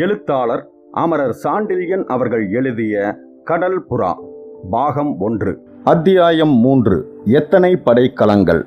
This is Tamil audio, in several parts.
எழுத்தாளர் அமரர் சாண்டில்யன் அவர்கள் எழுதிய கடல் புறா பாகம் 1 அத்தியாயம் 3 எத்தனை படைக்கலங்கள்.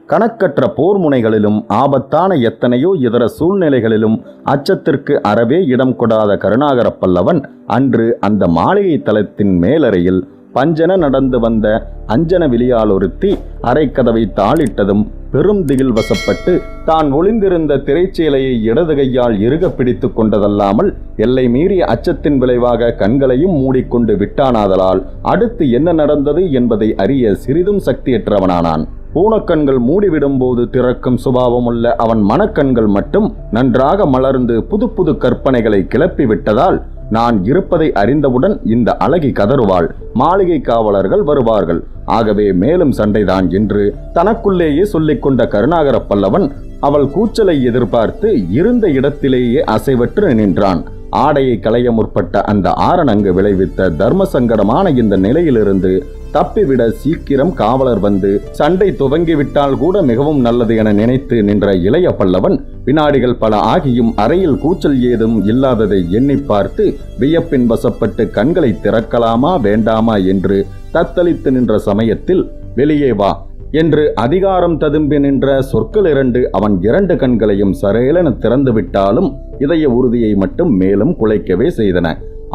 கணக்கற்ற போர் முனைகளிலும் ஆபத்தான எத்தனையோ இதர சூழ்நிலைகளிலும் அச்சத்திற்கு அறவே இடம் கொடாத கருணாகர பல்லவன் அன்று அந்த மாளிகை தளத்தின் மேலறையில் பஞ்சன நடந்து வந்த அஞ்சன விழியால் ஒருத்தி அரைக்கதவை தாளிட்டதும் பெரும் திகில் வசப்பட்டு தான் ஒளிந்திருந்த திரைச்சேலையை இடது கையால் இறுக பிடித்து கொண்டதல்லாமல் எல்லை மீறிய அச்சத்தின் விளைவாக கண்களையும் மூடிக்கொண்டு விட்டானாதலால் அடுத்து என்ன நடந்தது என்பதை அறிய சிறிதும் சக்தியற்றவனானான். பூனக்கண்கள் மூடிவிடும்போது திறக்கும் சுபாவமுள்ள அவன் மனக்கண்கள் மட்டும் நன்றாக மலர்ந்து புது புது கற்பனைகளை கிளப்பி விட்டதால் நான் இருப்பதை அறிந்தவுடன் இந்த அழகி கதறுவாள், மாளிகை காவலர்கள் வருவார்கள், ஆகவே மேலும் சண்டைதான் என்று தனக்குள்ளேயே சொல்லிக்கொண்ட கருணாகர பல்லவன் அவள் கூச்சலை எதிர்பார்த்து இருந்த இடத்திலேயே அசைவற்று நின்றான். ஆடையை களைய முற்பட்ட அந்த ஆரணங்கு விளைவித்த தர்ம சங்கடமான இந்த நிலையிலிருந்து தப்பிவிட சீக்கிரம் காவலர் வந்து சண்டை துவங்கிவிட்டால் கூட மிகவும் நல்லது என நினைத்து நின்ற இளைய பல்லவன் வினாடிகள் பல ஆகியும் அறையில் கூச்சல் ஏதும் இல்லாததை எண்ணி பார்த்து வியப்பின் வசப்பட்டு கண்களை திறக்கலாமா வேண்டாமா என்று தத்தளித்து நின்ற சமயத்தில் வெளியே வா என்று அதிகாரம் ததும்பி நின்ற சொற்கள் இரண்டு அவன் இரண்டு கண்களையும் சரேலென திறந்து விட்டாலும் இதய உறுதியை மட்டும் மேலும் குலைக்கவே செய்தன.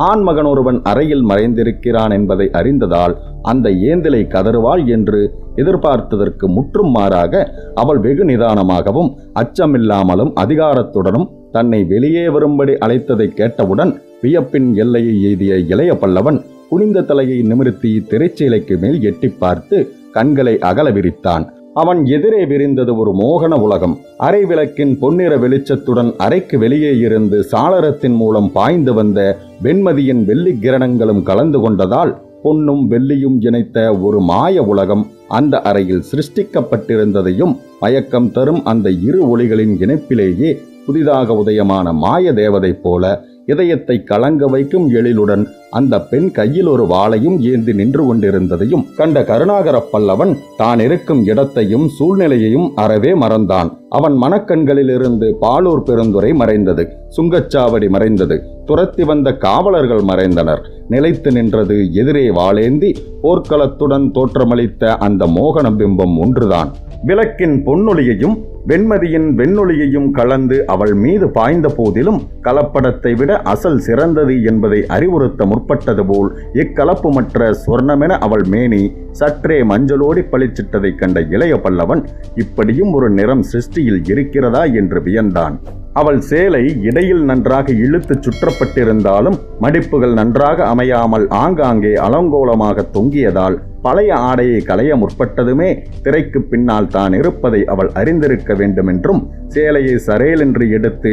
ஆண்மகன் ஒருவன் அறையில் மறைந்திருக்கிறான் என்பதை அறிந்ததால் அந்த ஏந்திலை கதறுவாள் என்று எதிர்பார்த்ததற்கு முற்றும் மாறாக அவள் வெகு நிதானமாகவும் அச்சமில்லாமலும் அதிகாரத்துடனும் தன்னை வெளியே வரும்படி அழைத்ததை கேட்டவுடன் வியப்பின் எல்லையை எய்திய இளைய பல்லவன் குனிந்த தலையை நிமிர்த்தி திரைச்சீலைக்கு மேல் எட்டி பார்த்து கண்களை அகல விரித்தான். அவன் எதிரே விரிந்தது ஒரு மோகன உலகம். அரை விளக்கின் பொன்னிற வெளிச்சத்துடன் அறைக்கு வெளியே இருந்து சாளரத்தின் மூலம் பாய்ந்து வந்த வெண்மதியின் வெள்ளி கிரணங்களும் கலந்து கொண்டதால் பொன்னும் வெள்ளியும் இணைத்த ஒரு மாய உலகம் அந்த அறையில் சிருஷ்டிக்கப்பட்டிருந்ததையும் மயக்கம் தரும் அந்த இரு ஒளிகளின் இணைப்பிலேயே புதிதாக உதயமான மாய தேவதை போல இதயத்தை கலங்க வைக்கும் எழிலுடன் அந்த பெண் கையில் ஒரு வாளையும் ஏந்தி நின்று கொண்டிருந்ததையும் கண்ட கருணாகர பல்லவன் தான் இருக்கும் இடத்தையும் சூழ்நிலையையும் அறவே மறந்தான். அவன் மனக்கண்களிலிருந்து பாலூர் பெருந்துறை மறைந்தது, சுங்கச்சாவடி மறைந்தது, துரத்தி வந்த காவலர்கள் மறைந்தனர். நிலைத்து நின்றது எதிரே வாளேந்தி போர்க்களத்துடன் தோற்றமளித்த அந்த மோகன பிம்பம் ஒன்றுதான். விளக்கின் பொன்னொளியையும் வெண்மதியின் வெண்ணொளியையும் கலந்து அவள் மீது பாய்ந்த போதிலும் கலப்படத்தை விட அசல் சிறந்தது என்பதை அறிவுறுத்த முற்பட்டது போல் இக்கலப்புமற்ற சொர்ணமென அவள் மேனி சற்றே மஞ்சளோடி பளிச்சிட்டதை கண்ட இளைய பல்லவன் இப்படியும் ஒரு நிறம் சிருஷ்டியில் இருக்கிறதா என்று வியந்தான். அவள் சேலை இடையில் நன்றாக இழுத்து சுற்றப்பட்டிருந்தாலும் மடிப்புகள் நன்றாக அமையாமல் ஆங்காங்கே அலங்கோலமாக தொங்கியதால் பழைய ஆடையை களைய முற்பட்டதுமே திரைக்கு பின்னால் தான் இருப்பதை அவள் அறிந்திருக்க வேண்டுமென்றும் சேலையை சரேலென்று எடுத்து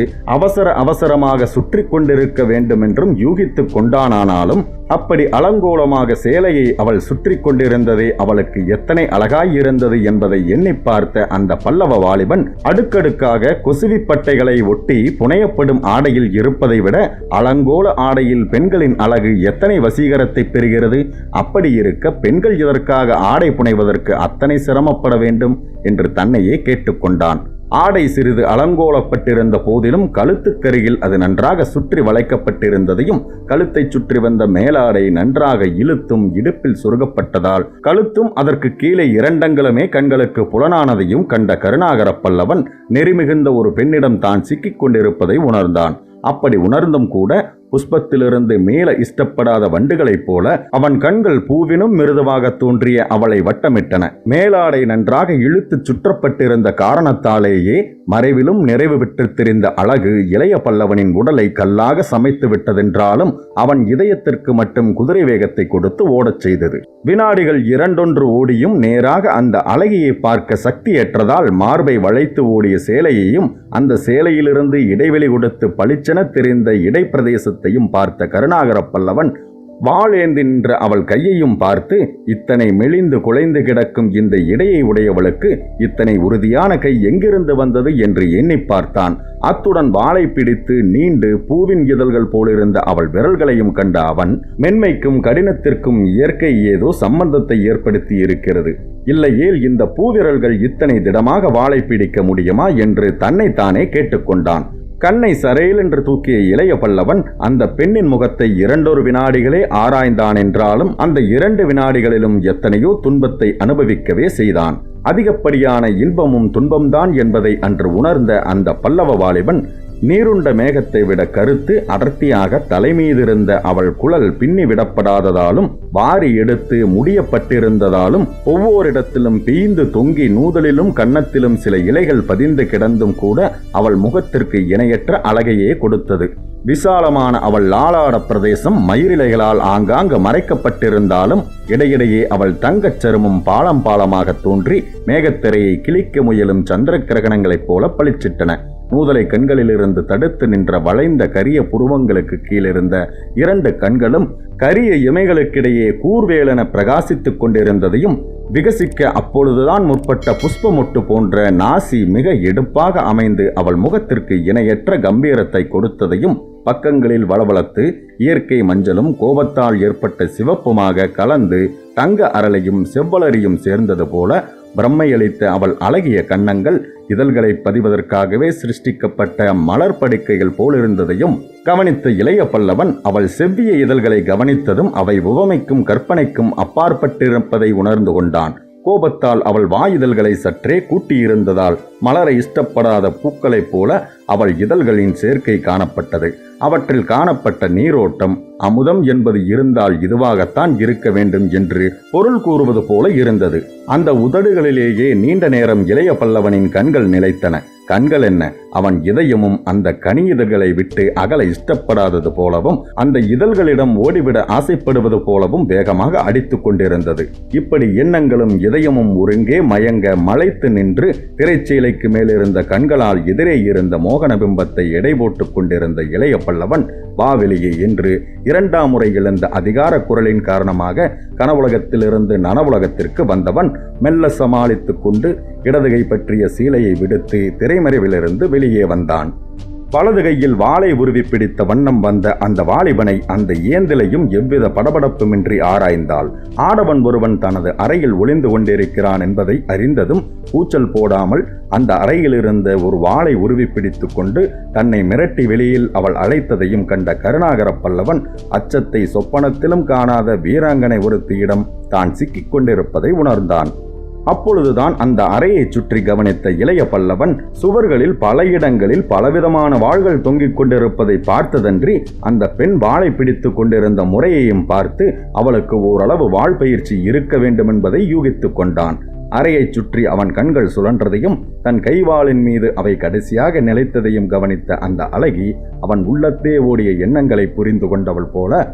அவசரமாக சுற்றி கொண்டிருக்க வேண்டுமென்றும் யூகித்து கொண்டானானாலும் அப்படி அலங்கோலமாக சேலையை அவள் சுற்றி கொண்டிருந்ததே அவளுக்கு எத்தனை அழகாயிருந்தது என்பதை எண்ணி பார்த்த அந்த பல்லவ வாலிபன் அடுக்கடுக்காக கொசுவிப்பட்டைகளை ஒட்டி புனையப்படும் ஆடையில் இருப்பதை விட அலங்கோல ஆடையில் பெண்களின் அழகு எத்தனை வசீகரத்தை பெறுகிறது, அப்படி இருக்க பெண்கள் இதற்காக ஆடை புனைவதற்கு அத்தனை சிரமப்பட வேண்டும் என்று தன்னையே கேட்டுக்கொண்டான். ஆடை சிறிது அலங்கோலப்பட்டிருந்த போதிலும் கழுத்துக்கருகில் அது நன்றாக சுற்றி வளைக்கப்பட்டிருந்ததையும் கழுத்தை சுற்றி வந்த மேலாடை நன்றாக இழுத்தும் இடுப்பில் சுருகப்பட்டதால் கழுத்தும் அதற்கு கீழே இரண்டங்களுமே கண்களுக்கு புலனானதையும் கண்ட கருணாகர பல்லவன் நெறிமிகுந்த ஒரு பெண்ணிடம் தான் சிக்கிக் கொண்டிருப்பதை உணர்ந்தான். அப்படி உணர்ந்தும் கூட புஷ்பத்திலிருந்து மேல இஷ்டப்படாத வண்டுகளைப் போல அவன் கண்கள் பூவினும் மிருதுவாக தோன்றிய அவளை வட்டமிட்டன. மேலாடை நன்றாக இழுத்து சுற்றப்பட்டிருந்த காரணத்தாலேயே மறைவிலும் நிறைவு விட்டு தெரிந்த அழகு இளைய பல்லவனின் உடலை கல்லாக சமைத்து விட்டதென்றாலும் அவன் இதயத்திற்கு மட்டும் குதிரை வேகத்தை கொடுத்து ஓடச் செய்தது. வினாடிகள் இரண்டொன்று ஓடியும் நேராக அந்த அழகியை பார்க்க சக்தியற்றதால் மார்பை வளைத்து ஓடிய சேலையையும் அந்த சேலையிலிருந்து இடைவெளி கொடுத்து பளிச்சென தெரிந்த இடைப்பிரதேசத்தையும் பார்த்த கருணாகர பல்லவன் வாளேந்தி நின்ற அவள் கையையும் பார்த்து இத்தனை மெலிந்து குலைந்து கிடக்கும் இந்த இடையை உடையவளுக்கு இத்தனை உறுதியான கை எங்கிருந்து வந்தது என்று எண்ணி பார்த்தான். அத்துடன் வாளை பிடித்து நீண்டு பூவின் இதழ்கள் போலிருந்த அவள் விரல்களையும் கண்ட அவன் மென்மைக்கும் கடினத்திற்கும் இயற்கை ஏதோ சம்பந்தத்தை ஏற்படுத்தி இருக்கிறது, இல்லையேல் இந்த பூவிரல்கள் இத்தனை திடமாக வாளை பிடிக்க முடியுமா என்று தன்னைத்தானே கேட்டுக்கொண்டான். கண்ணை சரையில் என்று தூக்கிய இளைய பல்லவன் அந்த பெண்ணின் முகத்தை 2 வினாடிகளே ஆராய்ந்தான் என்றாலும் அந்த 2 வினாடிகளிலும் எத்தனையோ துன்பத்தை அனுபவிக்கவே செய்தான். அதிகப்படியான இன்பமும் துன்பம்தான் என்பதை அன்று உணர்ந்த அந்த பல்லவ வாலிபன் நீருண்ட மேகத்தை விட கருத்து அடர்த்தியாக தலைமீதிருந்த அவள் குழல் பின்னி விடப்படாததாலும் வாரி எடுத்து முடியப்பட்டிருந்ததாலும் ஒவ்வொரிடத்திலும் பீய்ந்து தொங்கி நூதலிலும் கன்னத்திலும் சில இலைகள் பதிந்து கிடந்தும் கூட அவள் முகத்திற்கு இணையற்ற அழகையே கொடுத்தது. விசாலமான அவள் லாலாட பிரதேசம் மயிரிலைகளால் ஆங்காங்கு மறைக்கப்பட்டிருந்தாலும் இடையிடையே அவள் தங்கச் சருமம் பாலம் பாலமாக தோன்றி மேகத்திரையை கிழிக்க முயலும் சந்திர கிரகணங்களைப் போல பளிச்சிட்டன. நூதலை கண்களிலிருந்து தடுத்து நின்ற வளைந்த கரிய புருவங்களுக்கு கீழிருந்த 2 கண்களும் கரிய இமைகளுக்கிடையே கூர்வேலென பிரகாசித்துக் கொண்டிருந்ததையும் விகசிக்க அப்பொழுதுதான் முற்பட்ட புஷ்பமொட்டு போன்ற நாசி மிக எடுப்பாக அமைந்து அவள் முகத்திற்கு இணையற்ற கம்பீரத்தை கொடுத்ததையும் பக்கங்களில் வளவளத்து இயற்கை மஞ்சளும் கோபத்தால் ஏற்பட்ட சிவப்புமாக கலந்து தங்க அரளையும் செவ்வளரியும் சேர்ந்தது போல பிரம்மையளித்த அவள் அழகிய கன்னங்கள் இதழ்களை பதிவதற்காகவே சிருஷ்டிக்கப்பட்ட மலர் படுக்கைகள் போலிருந்ததையும் கவனித்த இளைய பல்லவன் அவள் செவ்விய இதழ்களை கவனித்ததும் அவை உவமைக்கும் கற்பனைக்கும் அப்பாற்பட்டிருப்பதை உணர்ந்து கொண்டான். கோபத்தால் அவள் வாயுதழ்களை சற்றே கூட்டியிருந்ததால் மலரை இஷ்டப்படாத பூக்களைப் போல அவள் இதழ்களின் சேர்க்கை காணப்பட்டது. அவற்றில் காணப்பட்ட நீரோட்டம் அமுதம் என்பது இருந்தால் இதுவாகத்தான் இருக்க வேண்டும் என்று பொருள் கூறுவது போல இருந்தது. அந்த உதடுகளிலேயே நீண்ட நேரம் இளைய பல்லவனின் கண்கள் நிலைத்தன. கண்கள் என்ன, அவன் இதயமும் அந்த கனி இதழ்களை விட்டு அகல இஷ்டப்படாதது போலவும் அந்த இதழ்களிடம் ஓடிவிட ஆசைப்படுவது போலவும் வேகமாக அடித்துக் கொண்டிருந்தது. இப்படி எண்ணங்களும் இதயமும் ஒருங்கே மயங்க மலைத்து நின்று திரைச்சீலைக்கு மேலிருந்த கண்களால் எதிரே இருந்த மோகன பிம்பத்தை எடை போட்டுக் கொண்டிருந்த இளைய பல்லவன் வாவெளியே என்று 2ஆம் முறை எழுந்த அதிகார குரலின் காரணமாக கனவுலகத்திலிருந்து நனவுலகத்திற்கு வந்தவன் மெல்ல சமாளித்துக் கொண்டு இடதுகை பற்றிய சீலையை விடுத்து திரைமறைவிலிருந்து வெளியே வந்தான். வலது கையில் வாளை உருவி பிடித்த வண்ணம் வந்த அந்த வாலிபனை அந்த ஏந்திலையும் எவ்வித படபடப்புமின்றி ஆராய்ந்தாள். ஆடவன் ஒருவன் தனது அறையில் ஒளிந்து கொண்டிருக்கிறான் என்பதை அறிந்ததும் கூச்சல் போடாமல் அந்த அறையிலிருந்த ஒரு வாளை உருவி பிடித்து கொண்டு தன்னை மிரட்டி வெளியில் அவள் அழைத்ததையும் கண்ட கருணாகர பல்லவன் அச்சத்தை சொப்பனத்திலும் காணாத வீராங்கனை ஒருத்தியிடம் தான் சிக்கிக் கொண்டிருப்பதை உணர்ந்தான். அப்பொழுதுதான் அந்த அறையை சுற்றி கவனித்த இளைய பல்லவன் சுவர்களில் பல இடங்களில் பலவிதமான வாள்கள் தொங்கிக் கொண்டிருப்பதை பார்த்ததன்றி அந்த பெண் வாளை பிடித்து கொண்டிருந்த முறையையும் பார்த்து அவளுக்கு ஓரளவு வாழ் பயிற்சி இருக்க வேண்டும் என்பதை யூகித்துக் கொண்டான். அறையை சுற்றி அவன் கண்கள் சுழன்றதையும் தன் கைவாளின் மீது அவை கடைசியாக நிலைத்ததையும் கவனித்த அந்த அழகி அவன் உள்ளத்தே ஓடிய எண்ணங்களை புரிந்து கொண்டவள் போல,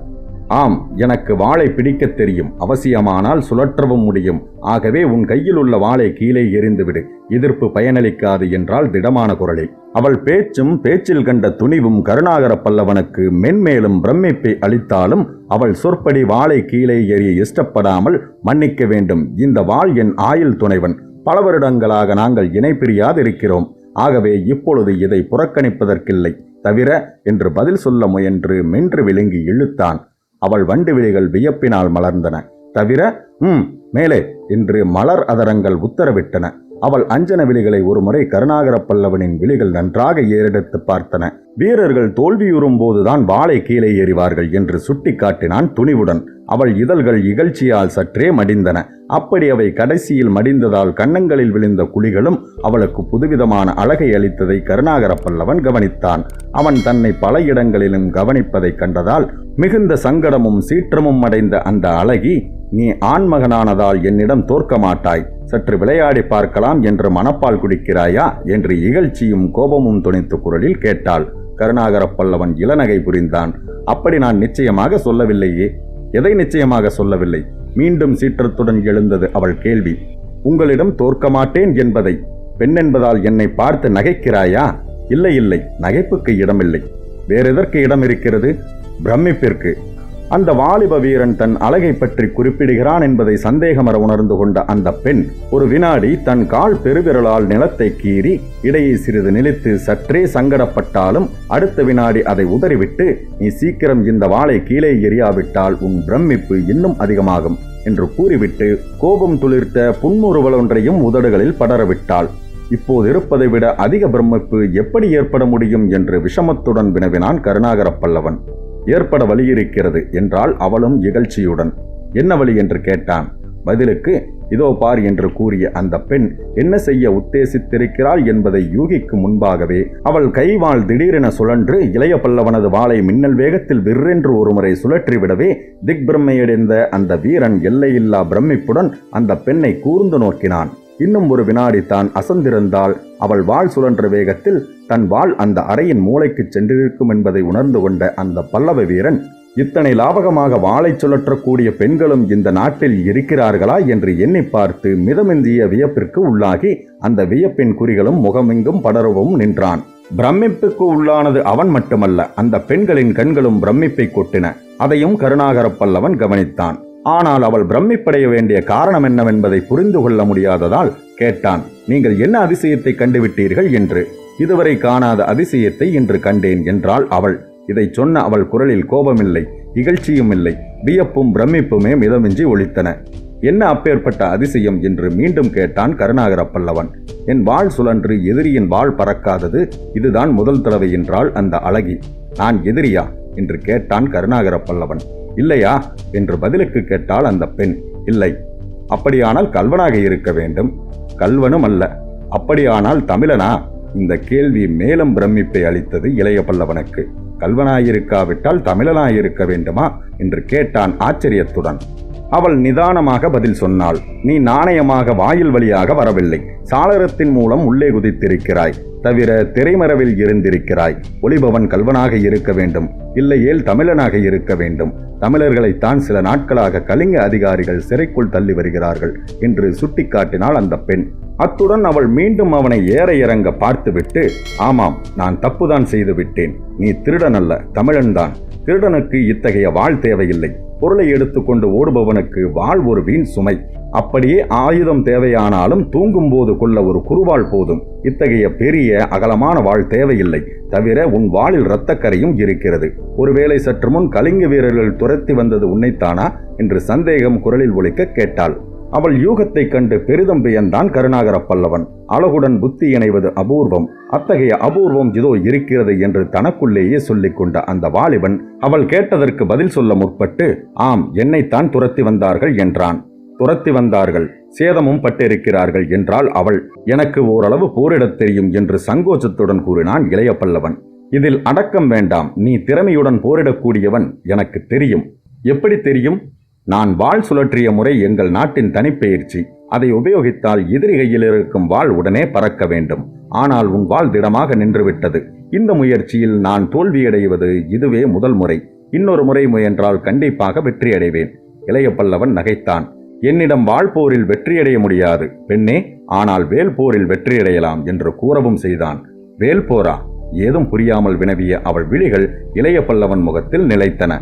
ஆம், எனக்கு வாளை பிடிக்கத் தெரியும், அவசியமானால் சுழற்றவும் முடியும். ஆகவே உன் கையில் உள்ள வாளை கீழே எறிந்துவிடு, எதிர்ப்பு பயனளிக்காது என்றால் திடமான குரலில். அவள் பேச்சும் பேச்சில் கண்ட துணிவும் கருணாகர பல்லவனுக்கு மென்மேலும் பிரமிப்பை அளித்தாலும் அவள் சொற்படி வாளை கீழே எறிய இஷ்டப்படாமல், மன்னிக்க வேண்டும், இந்த வாள் என் ஆயுள் துணைவன், பல வருடங்களாக நாங்கள் இணை பிரியாதிருக்கிறோம். ஆகவே இப்பொழுது இதை புறக்கணிப்பதற்கில்லை தவிர என்று பதில் சொல்ல முயன்று மென்று விழுங்கி இழுத்தான். அவள் வண்டு விழிகள் வியப்பினால் மலர்ந்தன. தவிர மேலே என்று மலர் அதரங்கள் உத்தரவிட்டன. அவள் அஞ்சன விழிகளை ஒருமுறை கருணாகர பல்லவனின் விழிகள் நன்றாக ஏறெடுத்து பார்த்தன. வீரர்கள் தோல்வியுறும் போதுதான் வாளை கீழே எறிவார்கள் என்று சுட்டி காட்டினான் துணிவுடன். அவள் இதழ்கள் இகழ்ச்சியால் சற்றே மடிந்தன. அப்படி அவை கடைசியில் மடிந்ததால் கன்னங்களில் விழுந்த குழிகளும் அவளுக்கு புதுவிதமான அழகை அளித்ததை கருணாகர பல்லவன் கவனித்தான். அவன் தன்னை பல இடங்களிலும் கவனிப்பதை கண்டதால் மிகுந்த சங்கடமும் சீற்றமும் அடைந்த அந்த அழகி, நீ ஆண்மகனானதால் என்னிடம் தோற்க மாட்டாய், சற்று விளையாடி பார்க்கலாம் என்று மனப்பால் குடிக்கிறாயா என்று இகழ்ச்சியும் கோபமும் துணித்த குரலில் கேட்டாள். கருணாகர பல்லவன் இளநகை புரிந்தான். அப்படி நான் நிச்சயமாக சொல்லவில்லையே. எதை நிச்சயமாக சொல்லவில்லை? மீண்டும் சீற்றத்துடன் எழுந்தது அவள் கேள்வி. உங்களிடம் தோற்க மாட்டேன் என்பதை. பெண் என்பதால் என்னை பார்த்து நகைக்கிறாயா? இல்லை இல்லை, நகைப்புக்கு இடமில்லை. வேறெதற்கு இடம் இருக்கிறது? பிரமிப்பிற்கு. அந்த வாலிப வீரன் தன் அழகை பற்றி குறிப்பிடுகிறான் என்பதை சந்தேகமற உணர்ந்து கொண்ட அந்த பெண் ஒரு வினாடி தன் கால் பெருவிரலால் நிலத்தை கீறி இடையே சிறிது நிலைத்து சற்றே சங்கடப்பட்டாலும் அடுத்த வினாடி அதை உதறிவிட்டு, நீ சீக்கிரம் இந்த வாளை கீழே எறியாவிட்டால் உன் பிரமிப்பு இன்னும் அதிகமாகும் என்று கூறிவிட்டு கோபம் துளிர்த்த புன்முறுவல் ஒன்றையும் உதடுகளில் படரவிட்டாள். இப்போது இருப்பதை விட அதிக பிரமிப்பு எப்படி ஏற்பட முடியும் என்று விஷமத்துடன் வினவினான் கருணாகர பல்லவன். ஏற்பட வழி இருக்கிறது என்றாள் அவளும் இகழ்ச்சியுடன். என்ன வழி என்று கேட்டான். பதிலுக்கு இதோ பார் என்று கூறிய அந்த பெண் என்ன செய்ய உத்தேசித்திருக்கிறாள் என்பதை யூகிக்கும் முன்பாகவே அவள் கைவாள் திடீரென சுழன்று இளைய பல்லவனது வாளை மின்னல் வேகத்தில் விற்றென்று ஒருமுறை சுழற்றிவிடவே திக்பிரமையடைந்த அந்த வீரன் எல்லையில்லா பிரமிப்புடன் அந்த பெண்ணை கூர்ந்து நோக்கினான். இன்னும் ஒரு வினாடி தான் அசந்திருந்தால் அவள் வாள் சுழன்ற வேகத்தில் தன் வாள் அந்த அறையின் மூளைக்கு சென்றிருக்கும் என்பதை உணர்ந்து கொண்ட அந்த பல்லவ வீரன், இத்தனை லாபகமாக வாளை சுழற்றக்கூடிய பெண்களும் இந்த நாட்டில் இருக்கிறார்களா என்று எண்ணி பார்த்து மிதமிந்திய வியப்பிற்கு உள்ளாகி அந்த வியப்பின் குறிகளும் முகமெங்கும் படரவும் நின்றான். பிரமிப்புக்கு உள்ளானது அவன் மட்டுமல்ல, அந்த பெண்களின் கண்களும் பிரமிப்பை கொட்டின. அதையும் கருணாகர பல்லவன் கவனித்தான். ஆனால் அவள் பிரமிப்படைய வேண்டிய காரணம் என்னவென்பதை புரிந்து கொள்ள முடியாததால் கேட்டான், நீங்கள் என்ன அதிசயத்தை கண்டுவிட்டீர்கள் என்று. இதுவரை காணாத அதிசயத்தை இன்று கண்டேன் என்றாள் அவள். இதை சொன்ன அவள் குரலில் கோபமில்லை, இகழ்ச்சியும் இல்லை, வியப்பும் பிரமிப்புமே மிதமின்றி ஒலித்தன. என்ன அப்பேற்பட்ட அதிசயம் என்று மீண்டும் கேட்டான் கருணாகர பல்லவன். என் வாள் சுழன்று எதிரியின் வாள் பறக்காதது இதுதான் முதல் தடவை என்றாள் அந்த அழகி. நான் எதிரியா என்று கேட்டான் கருணாகர பல்லவன். இல்லையா என்று பதிலுக்கு கேட்டாள் அந்த பெண். இல்லை. அப்படியானால் கல்வனாக இருக்க வேண்டும். கல்வனும் அல்ல. அப்படியானால் தமிழனா? இந்த கேள்வி மேலும் பிரமிப்பை அளித்தது இளைய பல்லவனுக்கு. கல்வனாயிருக்காவிட்டால் தமிழனாயிருக்க வேண்டுமா என்று கேட்டான் ஆச்சரியத்துடன். அவள் நிதானமாக பதில் சொன்னாள். நீ நாணயமாக வாயில் வழியாக வரவில்லை, சாளரத்தின் மூலம் உள்ளே குதித்திருக்கிறாய். தவிர திரைமறைவில் இருந்திருக்கிறாய். ஒளிபவன் கல்வனாக இருக்க வேண்டும், இல்லையேல் தமிழனாக இருக்க வேண்டும். தமிழர்களைத்தான் சில நாட்களாக கலிங்க அதிகாரிகள் சிறைக்குள் தள்ளி வருகிறார்கள் என்று சுட்டிக்காட்டினாள் அந்த பெண். அத்துடன் அவள் மீண்டும் அவனை ஏற இறங்க பார்த்துவிட்டு, ஆமாம், நான் தப்புதான் செய்து விட்டேன். நீ திருடன் அல்ல, தமிழன்தான். திருடனுக்கு இத்தகைய வாள் தேவையில்லை. பொருளை எடுத்துக்கொண்டு ஓடுபவனுக்கு வாள் ஒரு வீண் சுமை. அப்படியே ஆயுதம் தேவையானாலும் தூங்கும் போது கொள்ள ஒரு குறுவாள் போதும். இத்தகைய பெரிய அகலமான வாள் தேவையில்லை. தவிர உன் வாளில் இரத்தக்கரையும் இருக்கிறது. ஒருவேளை சற்று முன் கலிங்க வீரர்கள் துரத்தி வந்தது உன்னைத்தானா என்று சந்தேகம் குரலில் ஒலிக்க கேட்டாள். அவள் யூகத்தை கண்டு பெரிதும் வியந்தான் கருணாகர பல்லவன். அழகுடன் புத்தி இணைவது அபூர்வம். அத்தகைய அபூர்வம் இதோ இருக்கிறது என்று தனக்குள்ளேயே சொல்லிக் கொண்ட அந்த வாலிபன் அவள் கேட்டதற்கு பதில் சொல்ல முற்பட்டு, ஆம், என்னைத்தான் துரத்தி வந்தார்கள் என்றான். துரத்தி வந்தார்கள், சேதமும் பட்டிருக்கிறார்கள் என்றாள் அவள். எனக்கு ஓரளவு போரிடத் தெரியும் என்று சங்கோச்சத்துடன் கூறினான் இளைய பல்லவன். இதில் அடக்கம் வேண்டாம். நீ திறமையுடன் போரிடக்கூடியவன், எனக்கு தெரியும். எப்படி தெரியும்? நான் வாள் சுழற்றிய முறை எங்கள் நாட்டின் தனிப்பயிற்சி. அதை உபயோகித்தால் எதிரி கையில் இருக்கும் வாள் உடனே பறக்க வேண்டும். ஆனால் உன் வாள் திடமாக நின்றுவிட்டது. இந்த முயற்சியில் நான் தோல்வியடைவது இதுவே முதல் முறை. இன்னொரு முறை முயன்றால் கண்டிப்பாக வெற்றியடைவேன். இளைய பல்லவன் நகைத்தான். என்னிடம் வாள் போரில் வெற்றியடைய முடியாது பெண்ணே, ஆனால் வேல் போரில் வெற்றியடையலாம் என்று கூறவும் செய்தான். வேல் போரா? ஏதும் புரியாமல் வினவிய அவள் விழிகள் இளைய பல்லவன் முகத்தில் நிலைத்தன.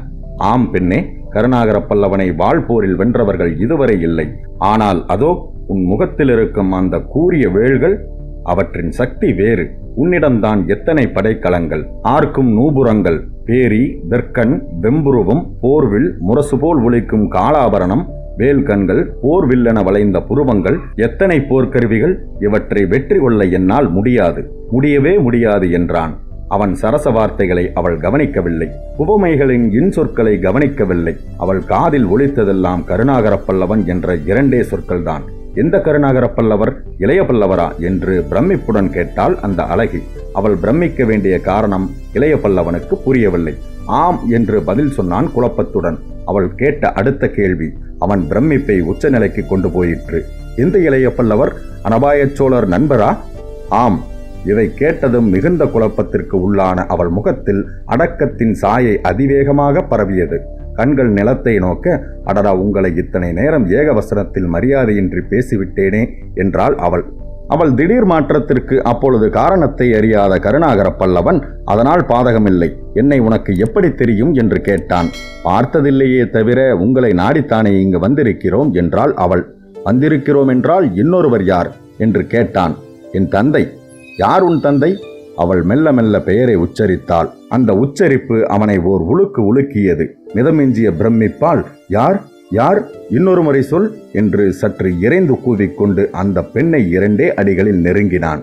ஆம் பெண்ணே, கருணாகர பல்லவனை வாள் போரில் வென்றவர்கள் இதுவரை இல்லை. ஆனால் அதோ உன் முகத்தில் இருக்கும் அந்த கூரிய வேள்கள், அவற்றின் சக்தி வேறு. உன்னிடம்தான் எத்தனை படைக்கலங்கள், ஆர்க்கும் நூபுரங்கள், பேரி, வெற்கண், வெம்புருவம், போர்வில், முரசு போல் ஒலிக்கும் காலாபரணம், வேல்கண்கள், போர்வில்லென வளைந்த புருவங்கள், எத்தனை போர்க்கருவிகள். இவற்றை வெற்றி கொள்ள என்னால் முடியாது, முடியவே முடியாது என்றான். அவன் சரச வார்த்தைகளை அவள் கவனிக்கவில்லை. உவமைகளின் இன்சொற்களை கவனிக்கவில்லை. அவள் காதில் ஒலித்ததெல்லாம் கருணாகர பல்லவன் என்ற இரண்டே சொற்கள்தான். எந்த கருணாகர பல்லவர்? இளைய பல்லவரா என்று பிரமிப்புடன் கேட்டாள் அந்த அழகி. அவள் பிரமிக்க வேண்டிய காரணம் இளைய பல்லவனுக்கு புரியவில்லை. ஆம் என்று பதில் சொன்னான் குழப்பத்துடன். அவள் கேட்ட அடுத்த கேள்வி அவன் பிரமிப்பை உச்சநிலைக்கு கொண்டு போயிற்று. எந்த இளைய பல்லவர்? அனபாயச் சோழர் நண்பரா? ஆம். இதை கேட்டதும் மிகுந்த குழப்பத்திற்கு உள்ளான அவள் முகத்தில் அடக்கத்தின் சாயை அதிவேகமாக பரவியது. கண்கள் நிலத்தை நோக்க, அடடா, உங்களை இத்தனை நேரம் ஏகவசனத்தில் மரியாதையின்றி பேசிவிட்டேனே என்றாள் அவள். அவள் திடீர் மாற்றத்திற்கு அப்பொழுது காரணத்தை அறியாத கருணாகர பல்லவன், அதனால் பாதகமில்லை, என்னை உனக்கு எப்படி தெரியும் என்று கேட்டான். பார்த்ததில்லையே தவிர உங்களை நாடித்தானே இங்கு வந்திருக்கிறோம் என்றாள் அவள். வந்திருக்கிறோம் என்றால் இன்னொருவர் யார் என்று கேட்டான். என் தந்தை. யார் உன் தந்தை? அவள் மெல்ல மெல்ல பெயரை உச்சரித்தாள். அந்த உச்சரிப்பு அவனை ஓர் உலுக்கு உலுக்கியது. மிதமிஞ்சிய பிரமிப்பால், யார்? யார்? இன்னொரு முறை சொல் என்று சற்று இறைந்து கூவிக்கொண்டு அந்த பெண்ணை 2 அடிகளில் நெருங்கினான்.